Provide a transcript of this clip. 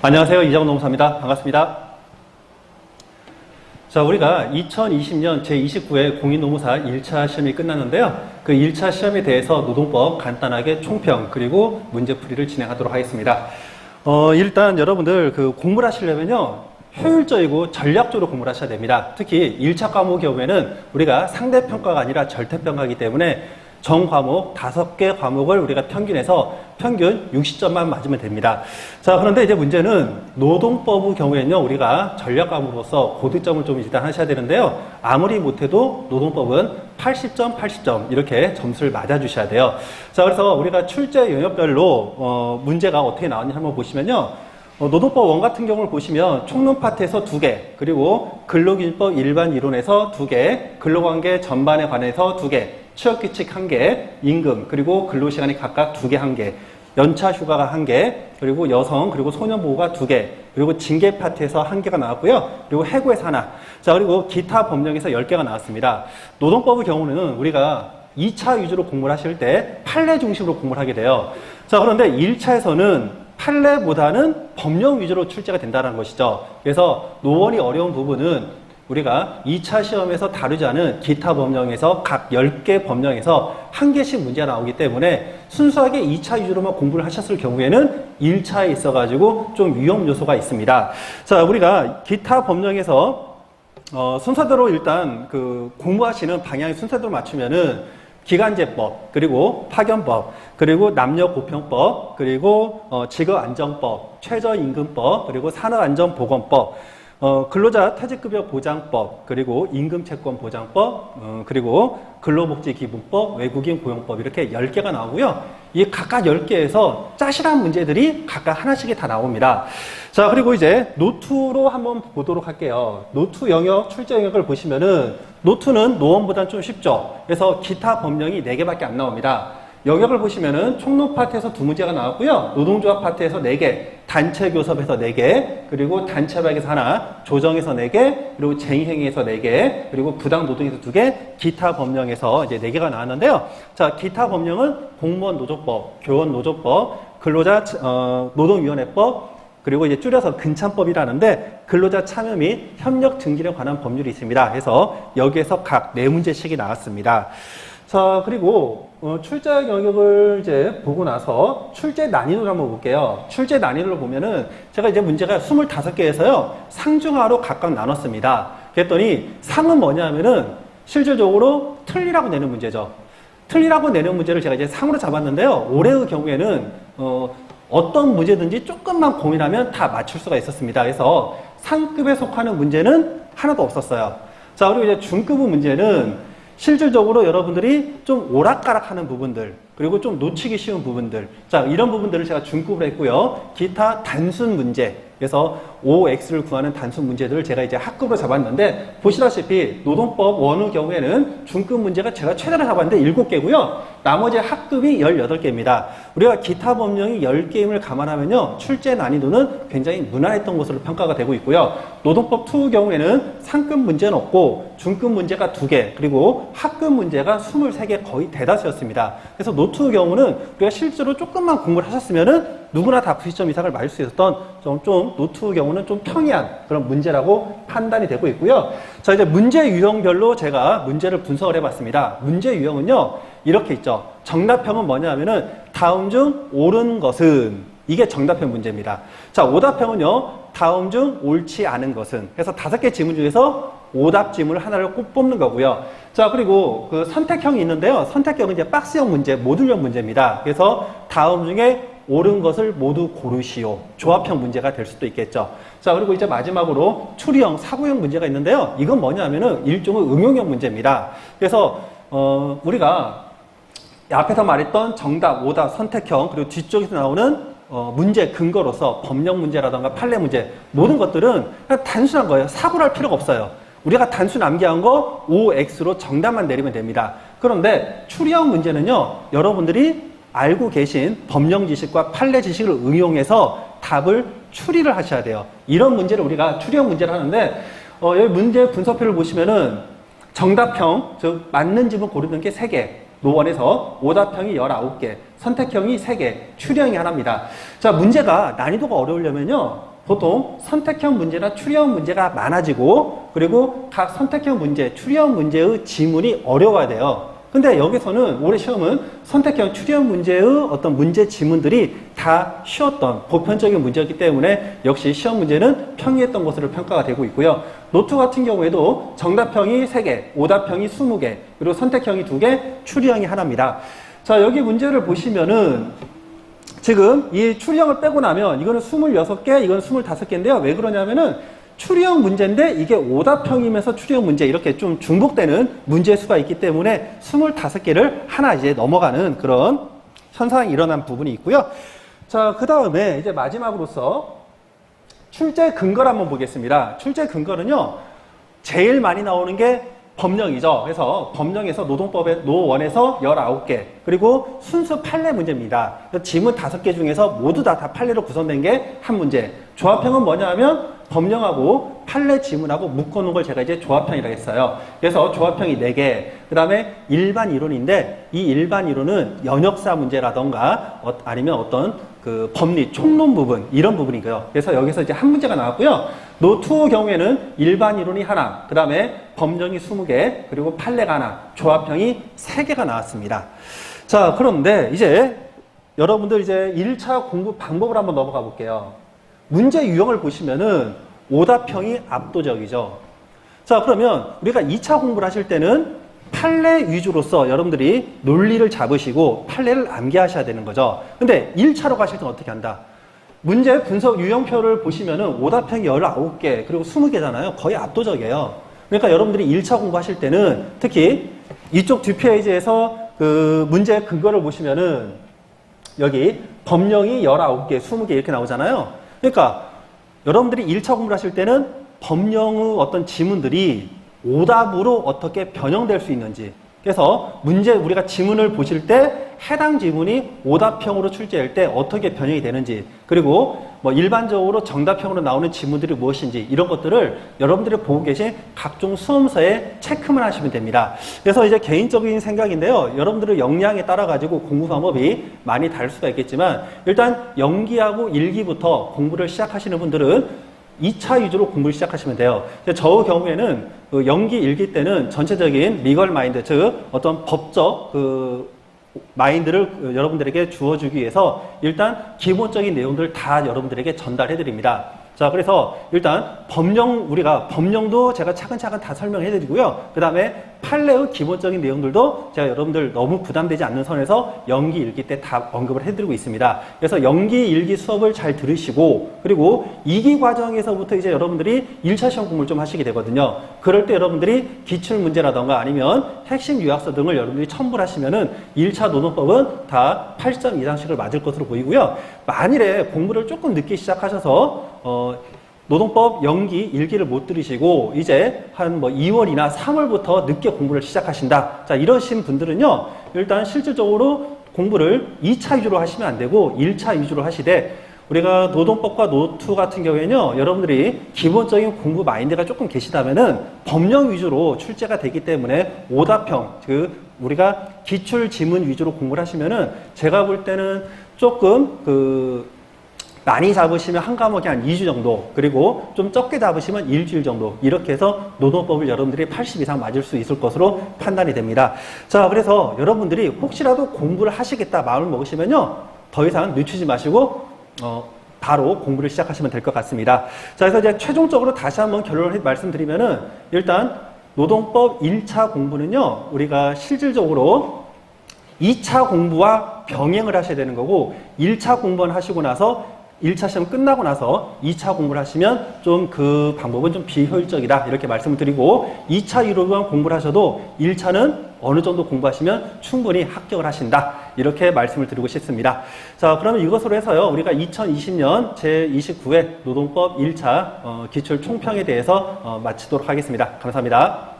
안녕하세요. 이장훈 노무사입니다. 반갑습니다. 자, 우리가 2020년 제29회 공인노무사 1차 시험이 끝났는데요. 그 1차 시험에 대해서 노동법 간단하게 총평 그리고 문제풀이를 진행하도록 하겠습니다. 일단 여러분들 그 공부를 하시려면요. 효율적이고 전략적으로 공부를 하셔야 됩니다. 특히 1차 과목의 경우에는 우리가 상대평가가 아니라 절대평가이기 때문에 전 과목 5개 과목을 우리가 평균해서 평균 60점만 맞으면 됩니다. 자, 그런데 이제 문제는 노동법의 경우에는요, 우리가 전략 과목으로서 고득점을 좀 일단 하셔야 되는데요. 아무리 못해도 노동법은 80점, 80점 이렇게 점수를 맞아주셔야 돼요. 자, 그래서 우리가 출제 영역별로 문제가 어떻게 나왔는지 한번 보시면요. 노동법 1 같은 경우를 보시면 총론 파트에서 2개, 그리고 근로기준법 일반 이론에서 2개, 근로관계 전반에 관해서 2개, 취업규칙 1개, 임금, 그리고 근로시간이 각각 2개, 1개, 연차 휴가가 1개, 그리고 여성, 그리고 소년보호가 2개, 그리고 징계 파트에서 1개가 나왔고요. 그리고 해고에서 하나. 자, 그리고 기타 법령에서 10개가 나왔습니다. 노동법의 경우는 우리가 2차 위주로 공부를 하실 때 판례 중심으로 공부를 하게 돼요. 자, 그런데 1차에서는 판례보다는 법령 위주로 출제가 된다는 것이죠. 그래서 노원이 어려운 부분은 우리가 2차 시험에서 다루지 않은 기타 법령에서 각 10개 법령에서 1개씩 문제가 나오기 때문에 순수하게 2차 위주로만 공부를 하셨을 경우에는 1차에 있어가지고 좀 위험 요소가 있습니다. 자, 우리가 기타 법령에서 순서대로 일단 그 공부하시는 방향의 순서대로 맞추면은 기간제법, 그리고 파견법, 그리고 남녀고평법, 그리고 직업안정법, 최저임금법, 그리고 산업안전보건법, 근로자 퇴직급여 보장법, 그리고 임금채권보장법, 그리고 근로복지기본법, 외국인 고용법 이렇게 10개가 나오고요. 이 각각 10개에서 짜실한 문제들이 각각 하나씩이 다 나옵니다. 자, 그리고 이제 노트로 한번 보도록 할게요. 노트 영역, 출제 영역을 보시면은 노트는 노원보다는 좀 쉽죠. 그래서 기타 법령이 4개밖에 안 나옵니다. 영역을 보시면은 총론 파트에서 2문제가 나왔고요. 노동조합 파트에서 4개, 단체 교섭에서 4개, 그리고 단체 발에서 하나, 조정에서 4개, 그리고 쟁의행위에서 4개, 그리고 부당노동에서 2개, 기타 법령에서 이제 4개가 나왔는데요. 자, 기타 법령은 공무원 노조법, 교원 노조법, 근로자 노동위원회법, 그리고 이제 줄여서 근참법이라는데 근로자 참여 및 협력 증진에 관한 법률이 있습니다. 그래서 여기에서 각 4문제씩이 나왔습니다. 자, 그리고 출제 영역을 이제 보고 나서 출제 난이도를 한번 볼게요. 출제 난이도를 보면은 제가 이제 문제가 25개에서요. 상중하로 각각 나눴습니다. 그랬더니 상은 뭐냐면은 실질적으로 틀리라고 내는 문제죠. 틀리라고 내는 문제를 제가 이제 상으로 잡았는데요. 올해의 경우에는 어떤 문제든지 조금만 고민하면 다 맞출 수가 있었습니다. 그래서 상급에 속하는 문제는 하나도 없었어요. 자, 그리고 이제 중급의 문제는 실질적으로 여러분들이 좀 오락가락하는 부분들, 그리고 좀 놓치기 쉬운 부분들, 자, 이런 부분들을 제가 중급으로 했고요. 기타 단순 문제, 그래서 OX를 구하는 단순 문제들을 제가 이제 학급으로 잡았는데, 보시다시피 노동법 1의 경우에는 중급 문제가 제가 최대로 잡았는데 7개고요. 나머지 학급이 18개입니다. 우리가 기타 법령이 10개임을 감안하면요. 출제 난이도는 굉장히 무난했던 것으로 평가가 되고 있고요. 노동법 2의 경우에는 상급 문제는 없고 중급 문제가 2개, 그리고 학급 문제가 23개, 거의 대다수였습니다. 그래서 노트의 경우는 우리가 실제로 조금만 공부를 하셨으면은 누구나 다 90점 이상을 맞을 수 있었던 좀 노트의 경우는 좀 평이한 그런 문제라고 판단이 되고 있고요. 자, 이제 문제 유형별로 제가 문제를 분석을 해봤습니다. 문제 유형은요, 이렇게 있죠. 정답형은 뭐냐 하면은 다음 중 옳은 것은, 이게 정답형 문제입니다. 자, 오답형은요, 다음 중 옳지 않은 것은. 그래서 5개 지문 중에서 오답 지문을 하나를 꼭 뽑는 거고요. 자, 그리고 그 선택형이 있는데요. 선택형은 이제 박스형 문제, 모듈형 문제입니다. 그래서 다음 중에 옳은 것을 모두 고르시오. 조합형 문제가 될 수도 있겠죠. 자, 그리고 이제 마지막으로 추리형, 사고형 문제가 있는데요. 이건 뭐냐면은 일종의 응용형 문제입니다. 그래서 우리가 앞에서 말했던 정답, 오답, 선택형, 그리고 뒤쪽에서 나오는 문제 근거로서 법령 문제라던가 판례 문제, 모든 것들은 그냥 단순한 거예요. 사고를 할 필요가 없어요. 우리가 단순 암기한 거 OX로 정답만 내리면 됩니다. 그런데 추리형 문제는요, 여러분들이 알고 계신 법령 지식과 판례 지식을 응용해서 답을 추리를 하셔야 돼요. 이런 문제를 우리가 추리형 문제를 하는데, 여기 문제 분석표를 보시면은 정답형, 즉 맞는 지문 고르는 게 3개, 노원에서 오답형이 19개, 선택형이 3개, 추리형이 하나입니다. 자, 문제가 난이도가 어려우려면요, 보통 선택형 문제나 추리형 문제가 많아지고 그리고 각 선택형 문제, 추리형 문제의 지문이 어려워야 돼요. 근데 여기서는 올해 시험은 선택형 추리형 문제의 어떤 문제 지문들이 다 쉬웠던 보편적인 문제였기 때문에 역시 시험 문제는 평이했던 것으로 평가가 되고 있고요. 노트 같은 경우에도 정답형이 3개, 오답형이 20개, 그리고 선택형이 2개, 추리형이 하나입니다. 자, 여기 문제를 보시면은 지금 이 추리형을 빼고 나면 이거는 26개, 이건 25개인데요. 왜 그러냐면은 추리형 문제인데 이게 오답형이면서 추리형 문제 이렇게 좀 중복되는 문제 수가 있기 때문에 25개를 하나 이제 넘어가는 그런 현상이 일어난 부분이 있고요. 자, 그 다음에 이제 마지막으로서 출제 근거를 한번 보겠습니다. 출제 근거는요, 제일 많이 나오는 게 법령이죠. 그래서 법령에서 노동법의 노원에서 19개, 그리고 순수 판례 문제입니다. 지문 5개 중에서 모두 다 판례로 구성된 게 한 문제. 조합형은 뭐냐 하면 법령하고 판례 지문하고 묶어놓은 걸 제가 이제 조합형이라고 했어요. 그래서 조합형이 4개, 그 다음에 일반 이론인데 이 일반 이론은 연역사 문제라던가 아니면 어떤 그 법리, 총론 부분 이런 부분이고요. 그래서 여기서 이제 한 문제가 나왔고요. 노2 경우에는 일반 이론이 하나, 그 다음에 법령이 20개, 그리고 판례가 하나, 조합형이 3개가 나왔습니다. 자, 그런데 이제 여러분들 이제 1차 공부 방법을 한번 넘어가 볼게요. 문제 유형을 보시면은 오답형이 압도적이죠. 자, 그러면 우리가 2차 공부를 하실 때는 판례 위주로서 여러분들이 논리를 잡으시고 판례를 암기하셔야 되는 거죠. 근데 1차로 가실 때는 어떻게 한다? 문제 분석 유형표를 보시면은 오답형이 19개, 그리고 20개잖아요. 거의 압도적이에요. 그러니까 여러분들이 1차 공부하실 때는 특히 이쪽 뒷페이지에서 그 문제 근거를 보시면은 여기 법령이 19개, 20개 이렇게 나오잖아요. 그러니까 여러분들이 1차 공부를 하실 때는 법령의 어떤 지문들이 오답으로 어떻게 변형될 수 있는지, 그래서 문제 우리가 지문을 보실 때 해당 지문이 오답형으로 출제할 때 어떻게 변형이 되는지, 그리고 뭐 일반적으로 정답형으로 나오는 지문들이 무엇인지 이런 것들을 여러분들이 보고 계신 각종 수험서에 체크만 하시면 됩니다. 그래서 이제 개인적인 생각인데요. 여러분들의 역량에 따라 가지고 공부 방법이 많이 다를 수가 있겠지만 일단 연기하고 일기부터 공부를 시작하시는 분들은 2차 위주로 공부를 시작하시면 돼요. 저 경우에는 그 연기 일기 때는 전체적인 리걸 마인드, 즉 어떤 법적 마인드를 여러분들에게 주어주기 위해서 일단 기본적인 내용들을 다 여러분들에게 전달해 드립니다. 자, 그래서 일단 우리가 법령도 제가 차근차근 다 설명해 드리고요. 그 다음에 판례의 기본적인 내용들도 제가 여러분들 너무 부담되지 않는 선에서 연기 일기 때 다 언급을 해드리고 있습니다. 그래서 연기 일기 수업을 잘 들으시고, 그리고 2기 과정에서부터 이제 여러분들이 1차 시험 공부를 좀 하시게 되거든요. 그럴 때 여러분들이 기출문제라던가 아니면 핵심 요약서 등을 여러분들이 첨부를 하시면은 1차 노동법은 다 8점 이상씩을 맞을 것으로 보이고요. 만일에 공부를 조금 늦게 시작하셔서 노동법 연기 일기를 못 들으시고 이제 한 2월이나 3월부터 늦게 공부를 시작하신다. 자, 이러신 분들은요, 일단 실질적으로 공부를 2차 위주로 하시면 안 되고 1차 위주로 하시되, 우리가 노동법과 노2 같은 경우에는요, 여러분들이 기본적인 공부 마인드가 조금 계시다면은 법령 위주로 출제가 되기 때문에 오답형, 우리가 기출 지문 위주로 공부를 하시면은 제가 볼 때는 조금 많이 잡으시면 한 과목에 한 2주 정도, 그리고 좀 적게 잡으시면 일주일 정도, 이렇게 해서 노동법을 여러분들이 80 이상 맞을 수 있을 것으로 판단이 됩니다. 자, 그래서 여러분들이 혹시라도 공부를 하시겠다 마음을 먹으시면요, 더 이상 늦추지 마시고 바로 공부를 시작하시면 될 것 같습니다. 자, 그래서 이제 최종적으로 다시 한번 결론을 말씀드리면은 일단 노동법 1차 공부는요, 우리가 실질적으로 2차 공부와 병행을 하셔야 되는 거고, 1차 공부를 하시고 나서 1차 시험 끝나고 나서 2차 공부를 하시면 좀 그 방법은 좀 비효율적이다, 이렇게 말씀을 드리고, 2차 이론만 공부를 하셔도 1차는 어느 정도 공부하시면 충분히 합격을 하신다, 이렇게 말씀을 드리고 싶습니다. 자, 그러면 이것으로 해서요, 우리가 2020년 제29회 노동법 1차 기출 총평에 대해서 마치도록 하겠습니다. 감사합니다.